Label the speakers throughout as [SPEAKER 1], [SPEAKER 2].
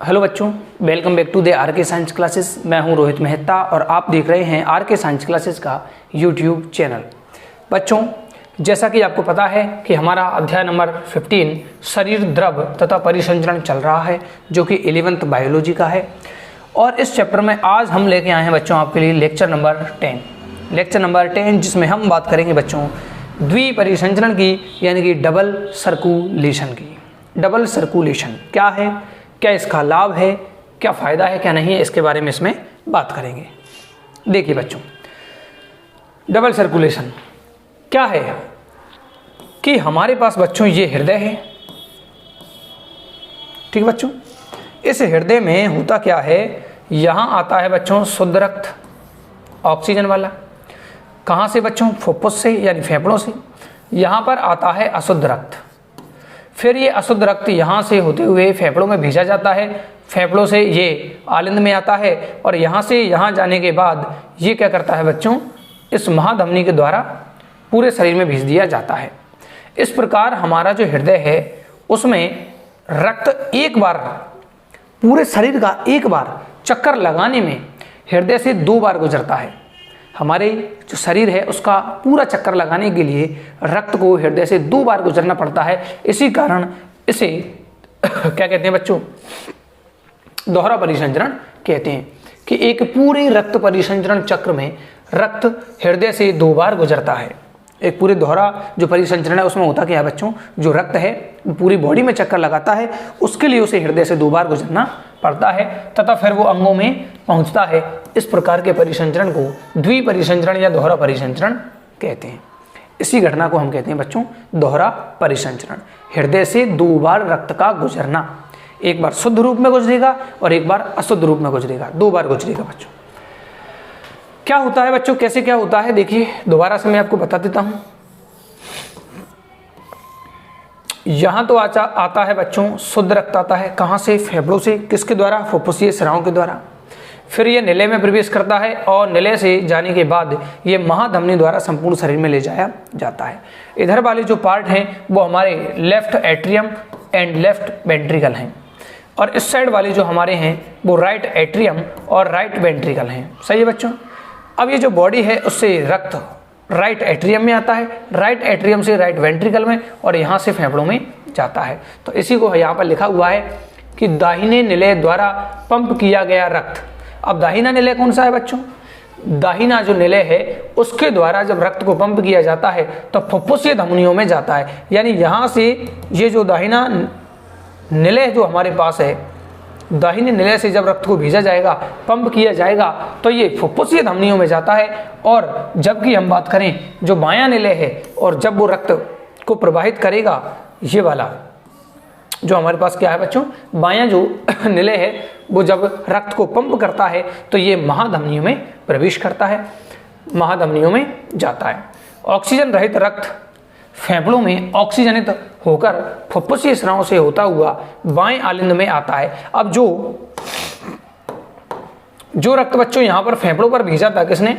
[SPEAKER 1] Hello बच्चों, welcome back to the R K science classes. मैं हूं रोहित मेहता और आप देख रहे हैं आर के साइंस क्लासेस का यूट्यूब चैनल। बच्चों, जैसा कि आपको पता है कि हमारा अध्याय नंबर 15 शरीर द्रव तथा परिसंचरण चल रहा है, जो कि 11th बायोलॉजी का है। और इस चैप्टर में आज हम लेके आए हैं बच्चों आपके लिए लेक्चर नंबर 10, जिसमें हम बात करेंगे बच्चों द्विपरिसंचरण की, यानी कि डबल सर्कुलेशन की। डबल सर्कुलेशन क्या है, क्या इसका लाभ है, क्या फ़ायदा है, क्या नहीं है, इसके बारे में इसमें बात करेंगे। देखिए बच्चों, डबल सर्कुलेशन क्या है कि हमारे पास बच्चों ये हृदय है, ठीक है बच्चों। इस हृदय में होता क्या है, यहाँ आता है बच्चों शुद्ध रक्त, ऑक्सीजन वाला। कहाँ से बच्चों? फुफ्फुस से यानी फेफड़ों से। यहाँ पर आता है अशुद्ध रक्त, फिर ये अशुद्ध रक्त यहाँ से होते हुए फेफड़ों में भेजा जाता है, फेफड़ों से ये आलिंद में आता है और यहाँ से यहाँ जाने के बाद ये क्या करता है बच्चों, इस महाधमनी के द्वारा पूरे शरीर में भेज दिया जाता है। इस प्रकार हमारा जो हृदय है उसमें रक्त एक बार पूरे शरीर का एक बार चक्कर लगाने में हृदय से 2 बार गुजरता है। हमारे जो शरीर है उसका पूरा चक्कर लगाने के लिए रक्त को हृदय से 2 बार गुजरना पड़ता है। इसी कारण इसे क्या कहते हैं बच्चों, दोहरा परिसंचरण कहते हैं कि एक पूरे रक्त परिसंचरण चक्र में रक्त हृदय से 2 बार गुजरता है। एक पूरे दोहरा जो परिसंचरण है उसमें होता क्या है बच्चों, जो रक्त है पूरी बॉडी में चक्कर लगाता है, उसके लिए उसे हृदय से 2 बार गुजरना पड़ता है तथा फिर वो अंगों में पहुंचता है। इस प्रकार के परिसंचरण को द्विपरिसंचरण या दोहरा परिसंचरण कहते हैं। इसी घटना को हम कहते हैं बच्चों दोहरा परिसंचरण। हृदय से 2 बार रक्त का गुजरना, एक बार शुद्ध रूप में गुजरेगा और एक बार अशुद्ध रूप में गुजरेगा, 2 बार गुजरेगा बच्चों। क्या होता है बच्चों, कैसे क्या होता है, देखिए दोबारा से मैं आपको बता देता हूं। यहां तो आता है बच्चों शुद्ध रक्त आता है, कहां से? फेफड़ों से। किसके द्वारा? फुफ्फुसीय स्रावों के द्वारा। फिर ये निलय में प्रवेश करता है और निलय से जाने के बाद ये महाधमनी द्वारा संपूर्ण शरीर में ले जाया जाता है। इधर वाले जो पार्ट हैं वो हमारे left atrium and left ventricle हैं, और इस साइड वाले जो हमारे हैं वो राइट एट्रियम और राइट वेंट्रिकल हैं। सही है बच्चों। अब ये जो बॉडी है उससे रक्त राइट एट्रियम में आता है, राइट एट्रियम से राइट वेंट्रिकल में, और यहाँ से फेफड़ों में जाता है। तो इसी को यहाँ पर लिखा हुआ है कि दाहिने निलय द्वारा पंप किया गया रक्त। अब दाहिना निलय कौन सा है बच्चों? दाहिना जो निलय है उसके द्वारा जब रक्त को पंप किया जाता है तो फुफ्फुसीय धमनियों में जाता है। यानी यहाँ से ये जो दाहिना निलय जो हमारे पास है, दाहिने निलय से जब रक्त को भेजा जाएगा, पंप किया जाएगा, तो ये फुफ्फुसीय धमनियों में जाता है। और जबकि हम बात करें जो बायां निलय है, और जब वो रक्त को प्रवाहित करेगा, ये वाला जो हमारे पास क्या है बच्चों, बायां जो निलय है वो जब रक्त को पंप करता है तो ये महाधमनियों में प्रवेश करता है, महाधमनियों में जाता है। ऑक्सीजन रहित रक्त फेफड़ों में ऑक्सीजनित होकर फुफ्फुसीय स्रावों से होता हुआ बाएं आलिंद में आता है। अब जो रक्त बच्चों यहाँ पर फेफड़ों पर भेजा था किसने?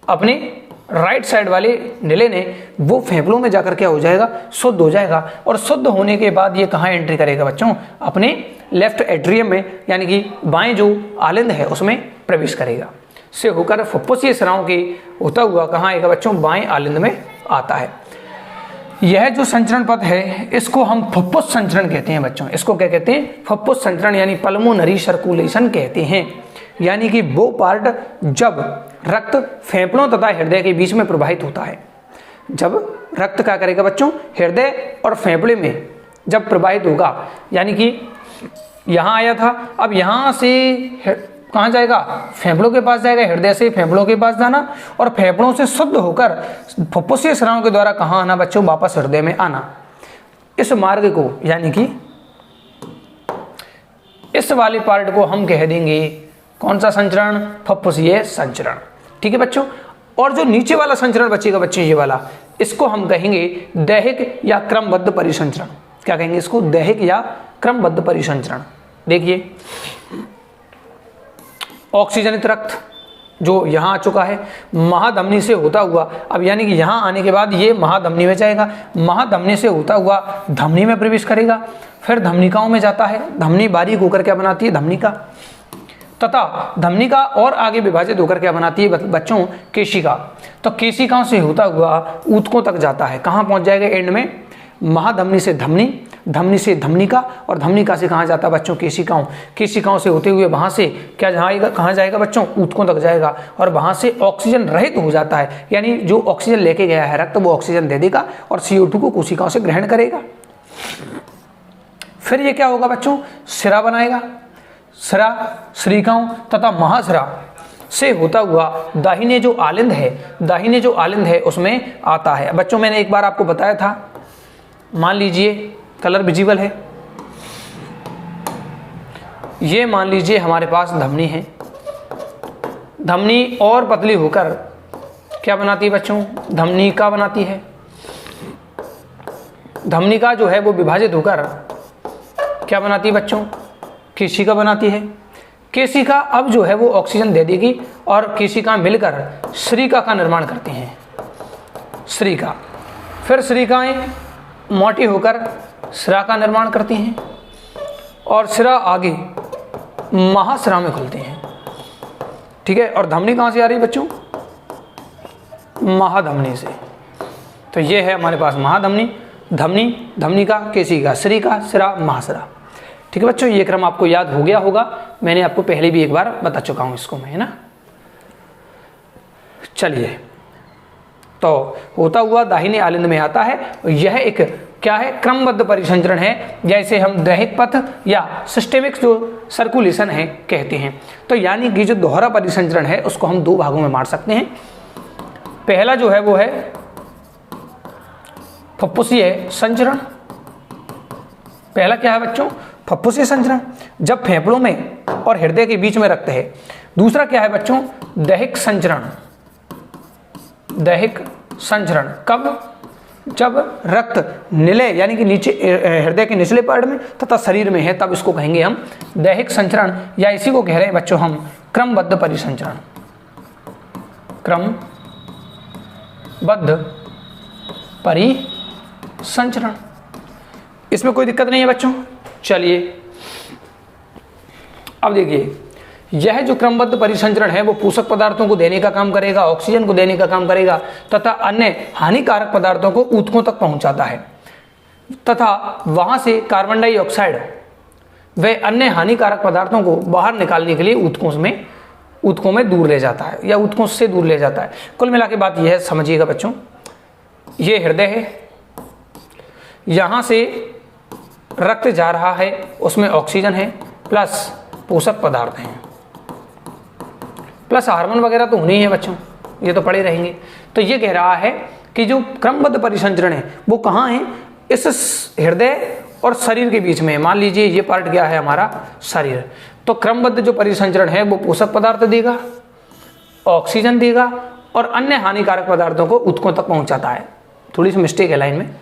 [SPEAKER 1] अपने राइट साइड वाले निलय ने, वो फेफड़ों में जाकर क्या हो जाएगा? शुद्ध हो जाएगा। और शुद्ध होने के बाद ये कहाँ एंट्री करेगा बच्चों? अपने लेफ्ट एट्रियम में, यानी कि बाएं जो आलिंद है उसमें प्रवेश करेगा, से होकर फुफ्फुसीय स्रावों के होता हुआ कहाँ आएगा बच्चों? बाएं आलिंद में आता है। यह जो संचरण पथ है इसको हम फुफ्फुस संचरण कहते हैं बच्चों। इसको क्या कहते हैं? फुफ्फुस संचरण यानी पल्मोनरी सर्कुलेशन कहते हैं। यानी कि वो पार्ट जब रक्त फेफड़ों तथा हृदय के बीच में प्रवाहित होता है, जब रक्त क्या करेगा बच्चों? हृदय और फेफड़े में जब प्रवाहित होगा, यानी कि यहाँ आया था, अब यहाँ से कहाँ जाएगा? फेफड़ों के पास जाएगा, हृदय से फेफड़ों के पास जाना, और फेफड़ों से शुद्ध होकर फुफ्फुसीय स्रावों के द्वारा कहाँ आना बच्चों? वापस हृदय में आना। इस मार्ग को, यानी कि इस वाले पार्ट को हम कह देंगे कौन सा संचरण? फुफ्फुसीय संचरण। ठीक है बच्चों। और जो नीचे वाला संचरण बचेगा बच्चों, ये वाला, इसको हम कहेंगे दैहिक या क्रमबद्ध परिसंचरण। क्या कहेंगे इसको? दैहिक या क्रमबद्ध परिसंचरण। देखिए, ऑक्सीजनित रक्त जो यहाँ आ चुका है, महाधमनी से होता हुआ, अब यानी कि यहाँ आने के बाद ये महाधमनी में जाएगा, महाधमनी से होता हुआ धमनी में प्रवेश करेगा, फिर धमनिकाओं में जाता है, धमनी बारीक होकर क्या बनाती है, धमनिका, तथा धमनिका और आगे विभाजित होकर क्या बनाती है बच्चों, केशिका। तो केशिकाओं से होता हुआ ऊतकों तक जाता है, कहाँ पहुँच जाएगा एंड में, महाधमनी से धमनी, धमनी से धमनिका, और धमनिका से कहाँ जाता है बच्चों, केशिकाओं, केशिकाओं से होते हुए वहाँ से क्या जाएगा, कहाँ जाएगा बच्चों, ऊतकों तक जाएगा, और वहाँ से ऑक्सीजन रहित हो जाता है, यानी जो ऑक्सीजन लेके गया है रक्त वो ऑक्सीजन दे देगा और CO2 को कोशिकाओं से ग्रहण करेगा। फिर ये क्या होगा बच्चों, सिरा बनाएगा, सिरा श्रीकाओं तथा महासिरा से होता हुआ दाहिने जो आलिंद है, दाहिने जो आलिंद है उसमें आता है। बच्चों मैंने एक बार आपको बताया था, मान लीजिए कलर विजिबल है, ये मान लीजिए हमारे पास धमनी है, धमनी और पतली होकर क्या बनाती है बच्चों, धमनिका बनाती है, धमनिका जो है वो विभाजित होकर क्या बनाती है बच्चों, केशिका बनाती है। केशिका अब जो है वो ऑक्सीजन दे देगी और केशिका मिलकर श्रीका का निर्माण करती हैं, श्रीका। फिर श्रीकाएं मोटी होकर सिरा का निर्माण करती हैं और सिरा आगे महासिरा में खुलते हैं, ठीक है। और धमनी कहाँ से आ रही है बच्चों, महाधमनी से। तो ये है हमारे पास महाधमनी, धमनी, धमनिका, केशिका, श्रीका, सिरा, महासिरा, ठीक है बच्चों। ये क्रम आपको याद हो गया होगा, मैंने आपको पहले भी एक बार बता चुका हूं इसको मैं, है ना। चलिए, तो होता हुआ दाहिने आलिंद में आता है, यह एक क्या है, क्रमबद्ध परिसंचरण है, जैसे हम दैहिक पथ या सिस्टेमिक जो सर्कुलेशन है कहते हैं। तो यानी कि जो दोहरा परिसंचरण है उसको हम दो भागों में बांट सकते हैं। पहला जो है वो है फुफ्फुसीय संचरण। पहला क्या है बच्चों, फुफ्फुसीय संचरण, जब फेफड़ों में और हृदय के बीच में रक्त है। दूसरा क्या है बच्चों, दैहिक संचरण। दैहिक संचरण कब, जब रक्त निलय यानी कि नीचे हृदय के निचले पार्ट में तथा शरीर में है, तब इसको कहेंगे हम दैहिक संचरण, या इसी को कह रहे हैं बच्चों हम क्रमबद्ध परिसंचरण। क्रमबद्ध परिसंचरण, इसमें कोई दिक्कत नहीं है बच्चों। चलिए अब देखिए, यह जो क्रमबद्ध परिसंचरण है वो पोषक पदार्थों को देने का काम करेगा, ऑक्सीजन को देने का काम करेगा तथा अन्य हानिकारक पदार्थों को ऊतकों तक पहुंचाता है, तथा वहां से कार्बन डाइऑक्साइड व अन्य हानिकारक पदार्थों को बाहर निकालने के लिए ऊतकों में दूर ले जाता है या ऊतकों से दूर ले जाता है। कुल मिला के बात यह समझिएगा बच्चों, ये हृदय है, यहां से रक्त जा रहा है, उसमें ऑक्सीजन है प्लस पोषक पदार्थ हैं, प्लस हार्मोन वगैरह तो होने ही है बच्चों, ये तो पड़े रहेंगे। तो ये कह रहा है कि जो क्रमबद्ध परिसंचरण है वो कहाँ है, इस हृदय और शरीर के बीच में। मान लीजिए ये पार्ट क्या है हमारा, शरीर। तो क्रमबद्ध जो परिसंचरण है वो पोषक पदार्थ देगा, ऑक्सीजन देगा और अन्य हानिकारक पदार्थों को ऊतकों तक पहुंचाता है। थोड़ी सी मिस्टेक है लाइन में,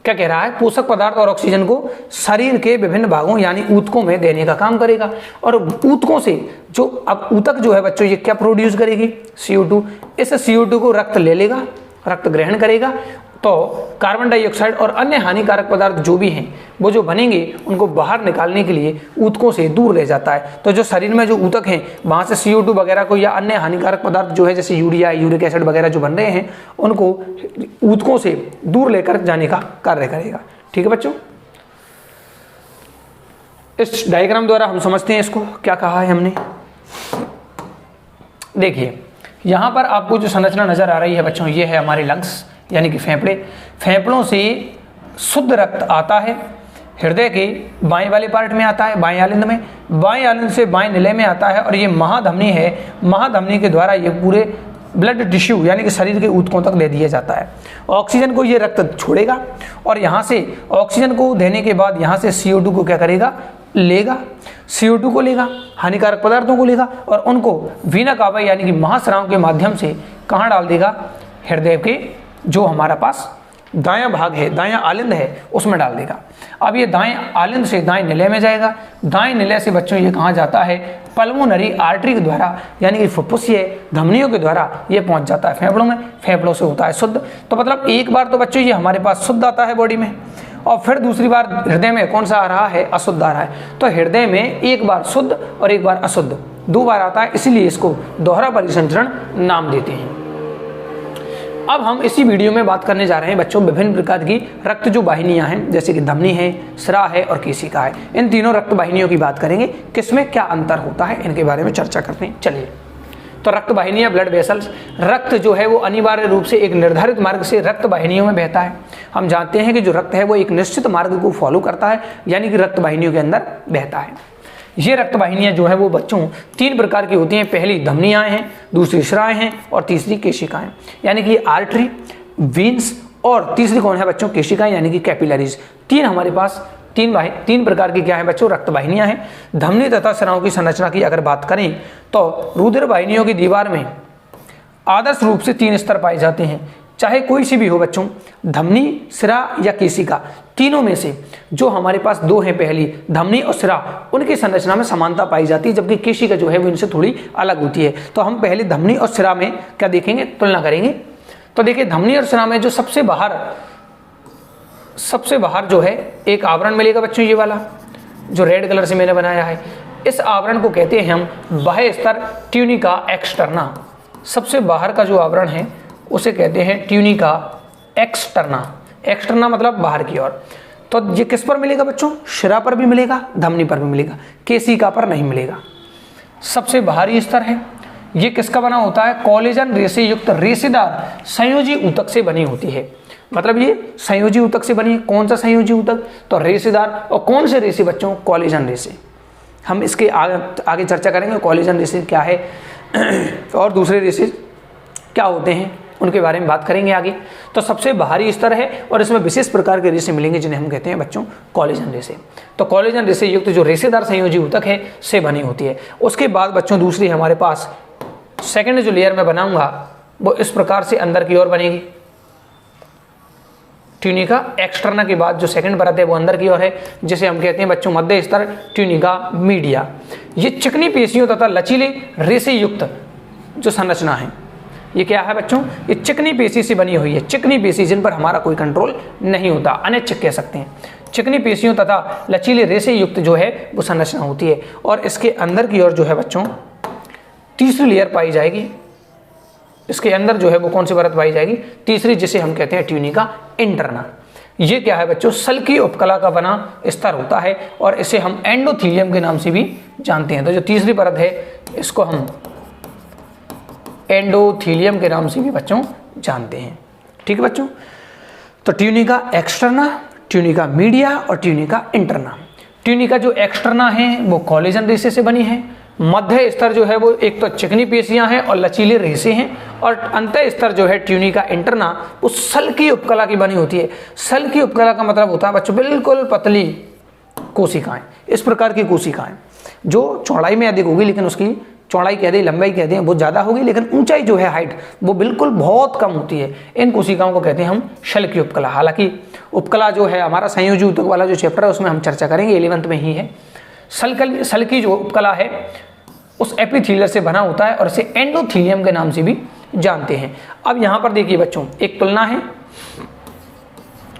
[SPEAKER 1] क्या कह रहा है, पोषक पदार्थ और ऑक्सीजन को शरीर के विभिन्न भागों यानी ऊतकों में देने का काम करेगा। और ऊतकों से जो अब ऊतक जो है बच्चों ये क्या प्रोड्यूस करेगी, CO2। इस CO2 को रक्त ले लेगा, रक्त ग्रहण करेगा, तो कार्बन डाइऑक्साइड और अन्य हानिकारक पदार्थ जो भी हैं वो जो बनेंगे उनको बाहर निकालने के लिए ऊतकों से दूर ले जाता है। तो जो शरीर में जो ऊतक हैं वहाँ से CO2 वगैरह को या अन्य हानिकारक पदार्थ जो है जैसे यूरिया, यूरिक एसिड वगैरह जो बन रहे हैं उनको ऊतकों से दूर लेकर जाने का कार्य करेगा। ठीक है बच्चों, इस डायग्राम द्वारा हम समझते हैं इसको क्या कहा है हमने। देखिए यहाँ पर आपको जो संरचना नजर आ रही है बच्चों, ये है हमारे लंग्स यानी कि फेफड़े। फेफड़ों से शुद्ध रक्त आता है, हृदय के बाएं वाले पार्ट में आता है, बाएं आलिंद में, बाएं आलिंद से बाएं निलय में आता है और ये महाधमनी है। महाधमनी के द्वारा ये पूरे ब्लड टिश्यू यानी कि शरीर के ऊतकों तक दे दिया जाता है। ऑक्सीजन को ये रक्त छोड़ेगा और यहाँ से ऑक्सीजन को देने के बाद यहाँ से CO2 को क्या करेगा, लेगा, CO2 को लेगा, हानिकारक पदार्थों को लेगा और उनको वीना कावा यानी कि महास्राव के माध्यम से कहाँ डाल देगा, हृदय के जो हमारा पास दायां भाग है, दायां आलिंद है, उसमें डाल देगा। अब ये दाएं आलिंद से दाएं निलय में जाएगा, दाएं निलय से बच्चों ये कहाँ जाता है, पल्मोनरी आर्टरी के द्वारा यानी कि फुफ्फुसीय धमनियों के द्वारा ये पहुंच जाता है फेफड़ों में, फेफड़ों से होता है शुद्ध। तो मतलब एक बार तो बच्चों ये हमारे पास शुद्ध आता है बॉडी में, और फिर दूसरी बार हृदय में कौन सा आ रहा है, अशुद्ध आ रहा है। तो हृदय में एक बार शुद्ध और एक बार अशुद्ध, 2 बार आता है, इसीलिए इसको दोहरा परिसंचरण नाम देते हैं। अब हम इसी वीडियो में बात करने जा रहे हैं बच्चों विभिन्न प्रकार की रक्त जो वाहिनियां हैं, जैसे कि धमनी है, स्रा है और केशिका है। इन तीनों रक्त वाहिनियों की बात करेंगे, किसमें क्या अंतर होता है इनके बारे में चर्चा करते हैं। चलिए, तो रक्त वाहिनियां, ब्लड वेसल्स, रक्त जो है वो अनिवार्य रूप से एक निर्धारित मार्ग से रक्त वाहिनियों में बहता है। हम जानते हैं कि जो रक्त है वो एक निश्चित मार्ग को फॉलो करता है, यानी कि रक्त वाहिनियों के अंदर बहता है। ये रक्त वाहिनियां जो है वो बच्चों 3 प्रकार की होती हैं। पहली धमनियां हैं, दूसरी स्राएं हैं और तीसरी केशिकाएं, यानी कि आर्टरी, वीन्स और तीसरी कौन है बच्चों, केशिकाएं यानी कि कैपिलरीज। 3 हमारे पास 3 प्रकार की क्या है बच्चों, रक्त वाहिनियां हैं। धमनी तथा स्रावों की संरचना की अगर बात करें तो रुधिर वाहिनियों की दीवार में आदर्श रूप से 3 स्तर पाए जाते हैं, चाहे कोई सी भी हो बच्चों, धमनी, सिरा या केशिका, तीनों में से जो हमारे पास 2 हैं, पहली धमनी और सिरा, उनकी संरचना में समानता पाई जाती है, जबकि केशिका जो है वो इनसे थोड़ी अलग होती है। तो हम पहले धमनी और सिरा में क्या देखेंगे, तुलना करेंगे। तो देखिए, धमनी और सिरा में जो सबसे बाहर जो है एक आवरण मिलेगा बच्चों, ये वाला जो रेड कलर से मैंने बनाया है, इस आवरण को कहते हैं हम बाह्य स्तर ट्यूनिका एक्सटर्ना। सबसे बाहर का जो आवरण है उसे कहते हैं ट्यूनिका एक्सटर्ना। एक्सटर्ना मतलब बाहर की ओर। तो ये किस पर मिलेगा बच्चों, शिरा पर भी मिलेगा, धमनी पर भी मिलेगा, केशिका पर नहीं मिलेगा। सबसे बाहरी स्तर है, ये किसका बना होता है, कोलेजन रेशे युक्त रेशेदार संयोजी ऊतक से बनी होती है। मतलब ये संयोजी ऊतक से बनी है। कौन सा संयोजी ऊतक, तो रेशेदार। और कौन से रेशे बच्चों, कोलेजन रेशे। हम इसके आगे चर्चा करेंगे कोलेजन रेशे क्या है और दूसरे रेशे क्या होते हैं, उनके बारे में बात करेंगे आगे। तो सबसे बाहरी स्तर है और इसमें विशेष प्रकार के रेशे मिलेंगे जिन्हें हम कहते हैं बच्चों कोलेजन रेशे। तो कोलेजन रेशे युक्त जो रेशेदार संयोजी ऊतक है से बनी होती है। उसके बाद बच्चों दूसरी हमारे पास सेकंड जो लेयर में बनाऊंगा वो इस प्रकार से अंदर की ओर बनेगी। ट्यूनिका एक्सटर्ना के बाद जो सेकंड परत है वो अंदर की ओर है, जिसे हम कहते हैं बच्चों मध्य स्तर ट्यूनिका मीडिया। ये चिकनी पेशियों तथा लचीले रेशे युक्त जो संरचना है, ये क्या है बच्चों, ये चिकनी पेशी से बनी हुई है। चिकनी पेशी जिन पर हमारा कोई कंट्रोल नहीं होता, अनैच्छिक कह सकते हैं। चिकनी पेशियों तथा लचीले रेशे युक्त जो है वो संरचना होती है। और इसके अंदर की ओर जो है बच्चों तीसरी लेयर पाई जाएगी। इसके अंदर जो है वो कौन सी परत पाई जाएगी, तीसरी, जिसे हम कहते हैं ट्यूनिका इंटरना। ये क्या है बच्चों, सल्की उपकला का बना स्तर होता है और इसे हम एंडोथीलियम के नाम से भी जानते हैं। तो जो तीसरी परत है इसको हम एंडोथीलियम के नाम से भी बच्चों जानते हैं। ठीक है बच्चों, तो ट्यूनिका एक्सटर्ना, ट्यूनिका मीडिया और ट्यूनिका इंटरना। ट्यूनिका जो एक्सटर्ना है वो कोलेजन रेशे से बनी है। मध्य स्तर जो है वो एक तो चिकनी पेशियां हैं और लचीले रेशे हैं, और अंत स्तर जो है ट्यूनिका इंटरना वो सल्की उपकला की बनी होती है। सल्की उपकला का मतलब होता है बच्चों बिल्कुल पतली कोशिकाएं। इस प्रकार की कोशिकाएं जो चौड़ाई में अधिक होगी, लेकिन उसकी चौड़ाई कह दें, लंबाई कह दें, बहुत ज़्यादा होगी, लेकिन ऊंचाई जो है हाइट वो बिल्कुल बहुत कम होती है। इन कोशिकाओं को कहते हैं हम शल्की उपकला। हालांकि उपकला जो है हमारा संयोजी ऊतक वाला जो चैप्टर है उसमें हम चर्चा करेंगे, 11th में ही है। सल्की जो उपकला है उस एपिथीलियर से बना होता है और इसे एंडोथीलियम के नाम से भी जानते हैं। अब यहाँ पर देखिए बच्चों एक तुलना है।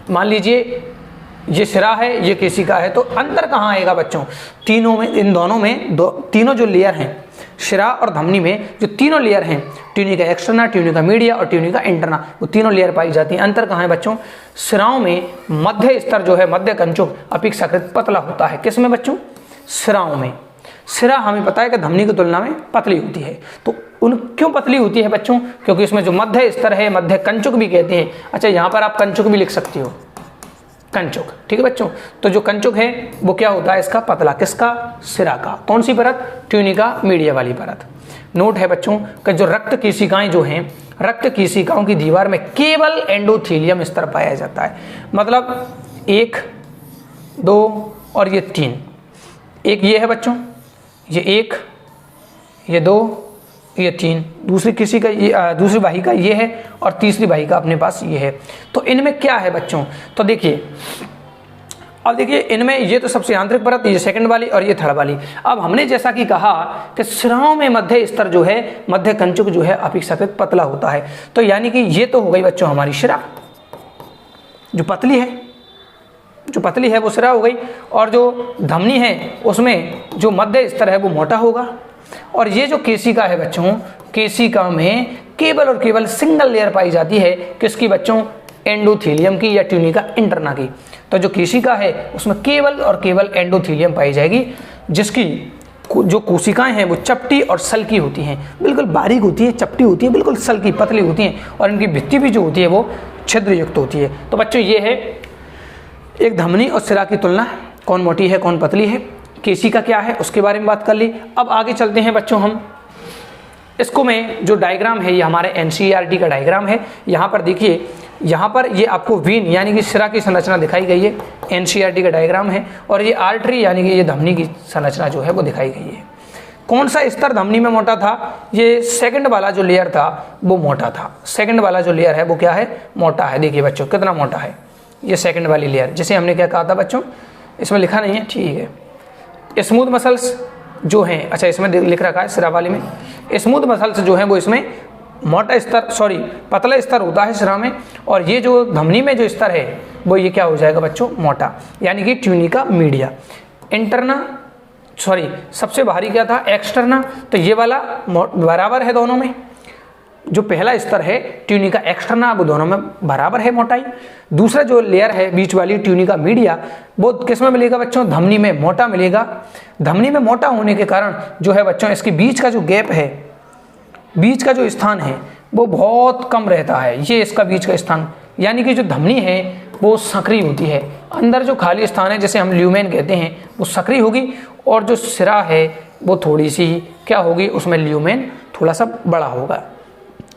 [SPEAKER 1] मान लीजिए ये सिरा है, ये केशिका है, तो अंतर कहाँ आएगा बच्चों, तीनों में, इन दोनों में तीनों जो लेयर हैं शिरा और धमनी में, जो तीनों लेयर हैं ट्यूनिका एक्सटर्ना, ट्यूनिका मीडिया और ट्यूनिका इंटरना, वो तीनों लेयर पाई जाती हैं। अंतर कहाँ है बच्चों, सिराओं में मध्य स्तर जो है मध्य कंचुक अपेक्षाकृत पतला होता है। किसमें बच्चों, सिराओं में। सिरा हमें पता है कि धमनी की तुलना में पतली होती है। तो क्यों पतली होती है बच्चों, क्योंकि इसमें जो मध्य स्तर है, मध्य कंचुक भी कहते हैं। अच्छा, यहाँ पर आप कंचुक भी लिख सकते हो, कंचुक। ठीक है बच्चों, तो जो कंचुक है वो क्या होता है इसका, पतला। किसका, सिरा का। कौन सी परत, ट्यूनिका मीडिया वाली परत। नोट है बच्चों कि जो रक्त केशिकाएं जो हैं, रक्त केशिकाओं की दीवार में केवल एंडोथीलियम स्तर पाया जाता है। मतलब 1, 2 और ये 3। एक ये है बच्चों, ये 1, ये 2, ये 3, दूसरी किसी का ये दूसरी वाहिका ये है और तीसरी वाहिका अपने पास ये है। तो इनमें क्या है बच्चों, तो देखिए अब देखिए इनमें ये तो सबसे आंतरिक परत, ये सेकंड वाली और ये थर्ड वाली। अब हमने जैसा कि कहा कि सिराओं में मध्य स्तर जो है, मध्य कंचुक जो है अपेक्षाकृत पतला होता है। तो यानी कि ये तो हो गई बच्चों हमारी शिरा जो पतली है, जो पतली है वो सिरा हो गई, और जो धमनी है उसमें जो मध्य स्तर है वो मोटा होगा। और ये जो केशिका है बच्चों, केशिका में केवल और केवल सिंगल लेयर पाई जाती है, किसकी बच्चों, एंडोथेलियम की या ट्यूनिका इंटरना की। तो जो केशिका है उसमें केवल और केवल एंडोथेलियम पाई जाएगी, जिसकी जो कोशिकाएं हैं वो चपटी और सल्की होती हैं, बिल्कुल बारीक होती है, चपटी होती है, बिल्कुल सल्की पतली होती हैं, और इनकी भित्ति भी जो होती है वो छिद्र युक्त होती है। तो बच्चों ये है एक धमनी और सिरा की तुलना, कौन मोटी है कौन पतली है। केशिका क्या है उसके बारे में बात कर ली। अब आगे चलते हैं बच्चों हम, इसको में जो डायग्राम है ये हमारे एनसीईआरटी का डायग्राम है। यहाँ पर देखिए, यहाँ पर ये आपको वीन यानी कि सिरा की संरचना दिखाई गई है, एनसीईआरटी का डायग्राम है, और ये आर्टरी यानी कि ये धमनी की संरचना जो है वो दिखाई गई है। कौन सा स्तर धमनी में मोटा था, ये सेकंड वाला जो लेयर था वो मोटा था। सेकंड वाला जो लेयर है वो क्या है, मोटा है। देखिए बच्चों कितना मोटा है ये सेकंड वाली लेयर, जिसे हमने क्या कहा था बच्चों, इसमें लिखा नहीं है, ठीक है। स्मूथ मसल्स जो हैं, अच्छा इसमें लिख रखा है सिरा वाली में, स्मूथ मसल्स जो हैं वो इसमें मोटा स्तर, सॉरी पतला स्तर होता है सिरा में, और ये जो धमनी में जो स्तर है वो ये क्या हो जाएगा बच्चों, मोटा, यानी कि ट्यूनिका मीडिया। इंटरना, सॉरी सबसे बाहरी क्या था, एक्सटर्ना, तो ये वाला बराबर है दोनों में। जो पहला स्तर है ट्यूनिका एक्सटर्ना वो दोनों में बराबर है मोटाई। दूसरा जो लेयर है बीच वाली ट्यूनिका मीडिया वो किस में मिलेगा बच्चों, धमनी में मोटा मिलेगा। धमनी में मोटा होने के कारण जो है बच्चों इसके बीच का जो गैप है, बीच का जो स्थान है वो बहुत कम रहता है, ये इसका बीच का स्थान, यानी कि जो धमनी है वो सक्रिय होती है। अंदर जो खाली स्थान है जिसे हम ल्यूमेन कहते हैं वो सक्रिय होगी, और जो सिरा है वो थोड़ी सी क्या होगी, उसमें ल्यूमेन थोड़ा सा बड़ा होगा,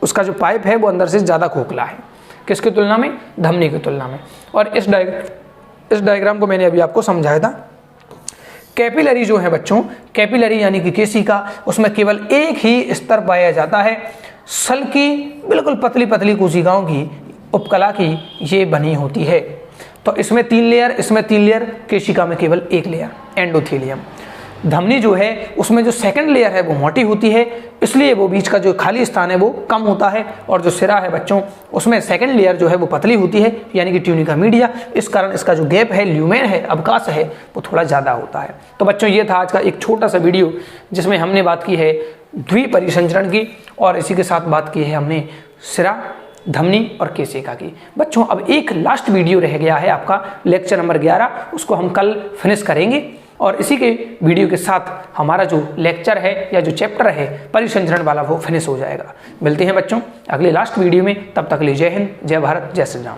[SPEAKER 1] उसका जो पाइप है वो अंदर से ज़्यादा खोखला है, किसकी तुलना में, धमनी की तुलना में। और इस डायग्राम को मैंने अभी आपको समझाया था। कैपिलरी जो है बच्चों, कैपिलरी यानी कि केशिका, उसमें केवल एक ही स्तर पाया जाता है, सल की बिल्कुल पतली पतली कोशिकाओं की उपकला की ये बनी होती है। तो इसमें 3 लेयर, इसमें 3 लेयर, केशिका में केवल 1 लेयर, एंडोथेलियम। धमनी जो है उसमें जो सेकंड लेयर है वो मोटी होती है, इसलिए वो बीच का जो खाली स्थान है वो कम होता है, और जो सिरा है बच्चों उसमें सेकंड लेयर जो है वो पतली होती है, यानी कि ट्यूनिका मीडिया, इस कारण इसका जो गैप है, ल्यूमेन है, अवकाश है, वो थोड़ा ज़्यादा होता है। तो बच्चों ये था आज का एक छोटा सा वीडियो जिसमें हमने बात की है द्विपरिसंचरण की, और इसी के साथ बात की है हमने सिरा, धमनी और केशिका की। बच्चों अब एक लास्ट वीडियो रह गया है आपका लेक्चर नंबर 11, उसको हम कल फिनिश करेंगे, और इसी के वीडियो के साथ हमारा जो लेक्चर है या जो चैप्टर है परिसंचरण वाला वो फिनिश हो जाएगा। मिलते हैं बच्चों अगले लास्ट वीडियो में, तब तक के लिए जय हिंद, जय भारत, जय श्री राम।